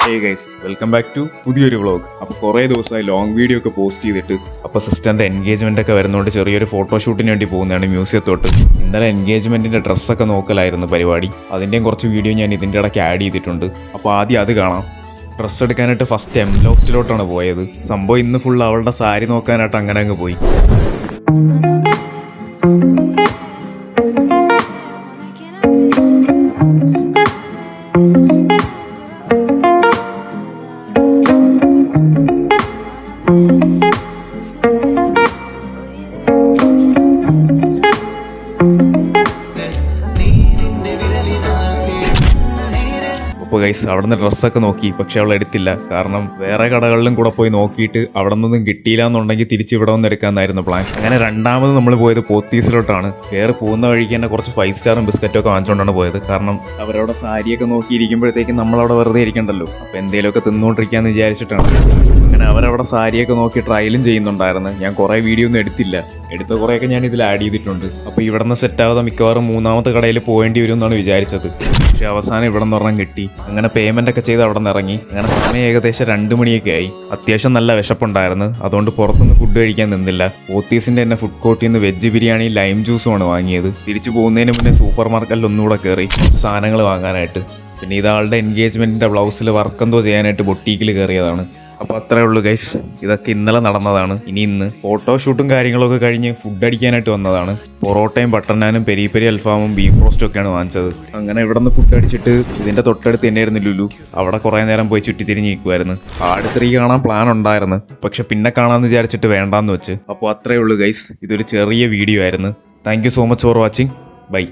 Hey guys, welcome back to പുതിയൊരു vlog. അപ്പോൾ കുറേ ദിവസമായി ലോങ് വീഡിയോ ഒക്കെ പോസ്റ്റ് ചെയ്തിട്ട് അപ്പോൾ സിസ്റ്ററിൻ്റെ എൻഗേജ്മെൻ്റ് ഒക്കെ വരുന്നതുകൊണ്ട് ചെറിയൊരു ഫോട്ടോഷൂട്ടിന് വേണ്ടി പോകുന്നതാണ് മ്യൂസിയത്തോട്ട്. ഇന്നലെ എൻഗേജ്മെൻറ്റിൻ്റെ ഡ്രസ്സൊക്കെ നോക്കലായിരുന്നു പരിപാടി. അതിൻ്റെയും കുറച്ച് വീഡിയോ ഞാൻ ഇതിൻ്റെ ഇടയ്ക്ക് ആഡ് ചെയ്തിട്ടുണ്ട്. അപ്പോൾ ആദ്യം അത് കാണാം. ഡ്രസ്സ് എടുക്കാനായിട്ട് ഫസ്റ്റ് ലോഫ്റ്റിലോട്ടാണ് പോയത്. സംഭവം ഇന്ന് ഫുൾ അവളുടെ സാരി നോക്കാനായിട്ട് അങ്ങനെ അങ്ങ് പോയി. അപ്പോൾ ഗൈസ് അവിടുന്ന് ഡ്രസ്സൊക്കെ നോക്കി, പക്ഷെ അവൾ എടുത്തില്ല. കാരണം വേറെ കടകളിലും കൂടെ പോയി നോക്കിയിട്ട് അവിടെ നിന്നൊന്നും കിട്ടിയില്ല എന്നുണ്ടെങ്കിൽ തിരിച്ച് ഇവിടെ വന്ന് എടുക്കാമെന്നായിരുന്നു പ്ലാൻ. അങ്ങനെ രണ്ടാമത് നമ്മൾ പോയത് പോത്തീസിലോട്ടാണ്. കയറി പോകുന്ന വഴിക്ക് തന്നെ കുറച്ച് 5 സ്റ്റാറും ബിസ്ക്കറ്റും ഒക്കെ വാങ്ങിച്ചുകൊണ്ടാണ് പോയത്. കാരണം അവരവിടെ സാരിയൊക്കെ നോക്കിയിരിക്കുമ്പോഴത്തേക്കും നമ്മളവിടെ വെറുതെ ഇരിക്കണ്ടല്ലോ, അപ്പോൾ എന്തെങ്കിലുമൊക്കെ തിന്നുകൊണ്ടിരിക്കാമെന്ന് വിചാരിച്ചിട്ടാണ്. അങ്ങനെ അവരവിടെ സാരിയൊക്കെ നോക്കി ട്രയലും ചെയ്യുന്നുണ്ടായിരുന്നു. ഞാൻ കുറേ വീഡിയോ ഒന്നും എടുത്തില്ല, എടുത്ത കുറേയൊക്കെ ഞാൻ ഇതിൽ ആഡ് ചെയ്തിട്ടുണ്ട്. അപ്പോൾ ഇവിടെ നിന്ന് സെറ്റാവാതെ മിക്കവാറും മൂന്നാമത്തെ കടയിൽ പോകേണ്ടി വരും എന്നാണ് വിചാരിച്ചത്. പക്ഷേ അവസാനം ഇവിടെ നിന്ന് ഒരെണ്ണം കിട്ടി. അങ്ങനെ പേയ്മെൻ്റ് ഒക്കെ ചെയ്ത് അവിടെ നിന്ന് ഇറങ്ങി. അങ്ങനെ സമയം ഏകദേശം 2 മണിയൊക്കെ ആയി. അത്യാവശ്യം നല്ല വിശപ്പുണ്ടായിരുന്നു, അതുകൊണ്ട് പുറത്തുനിന്ന് ഫുഡ് കഴിക്കാൻ നിന്നില്ല. പോത്തീസിൻ്റെ തന്നെ ഫുഡ് കോർട്ടിൽ നിന്ന് വെജ് ബിരിയാണി ലൈം ജ്യൂസുമാണ് വാങ്ങിയത്. തിരിച്ചു പോകുന്നതിന് മുന്നേ സൂപ്പർ മാർക്കറ്റിൽ ഒന്നുകൂടെ കയറി കുറച്ച് സാധനങ്ങൾ വാങ്ങാനായിട്ട്. പിന്നെ ഇതാളുടെ എൻഗേജ്മെൻറ്റിൻ്റെ ബ്ലൗസിൽ വർക്ക് എന്തോ ചെയ്യാനായിട്ട് ബൊട്ടീക്കിൽ കയറിയതാണ്. അപ്പോൾ അത്രേ ഉള്ളൂ ഗൈസ്, ഇതൊക്കെ ഇന്നലെ നടന്നതാണ്. ഇന്ന് ഫോട്ടോഷൂട്ടും കാര്യങ്ങളൊക്കെ കഴിഞ്ഞ് ഫുഡ് അടിക്കാനായിട്ട് വന്നതാണ്. പൊറോട്ടയും ബട്ടർ നാനും പെരി പെരി അൽഫാമും ബീഫ് റോസ്റ്റും ഒക്കെയാണ് വാങ്ങിച്ചത്. അങ്ങനെ ഇവിടെ നിന്ന് ഫുഡ് അടിച്ചിട്ട് ഇതിൻ്റെ തൊട്ടടുത്ത് തന്നെയായിരുന്നു ലുലു. അവിടെ കുറേ നേരം പോയി ചുറ്റിത്തിരിഞ്ഞ് നിൽക്കുമായിരുന്നു. ആട് 3 കാണാൻ പ്ലാൻ ഉണ്ടായിരുന്നു, പക്ഷെ പിന്നെ കാണാമെന്ന് വിചാരിച്ചിട്ട് വേണ്ടാന്ന് വെച്ച്. അപ്പോൾ അത്രേ ഉള്ളൂ ഗൈസ്, ഇതൊരു ചെറിയ വീഡിയോ ആയിരുന്നു. Thank you so much for watching. By.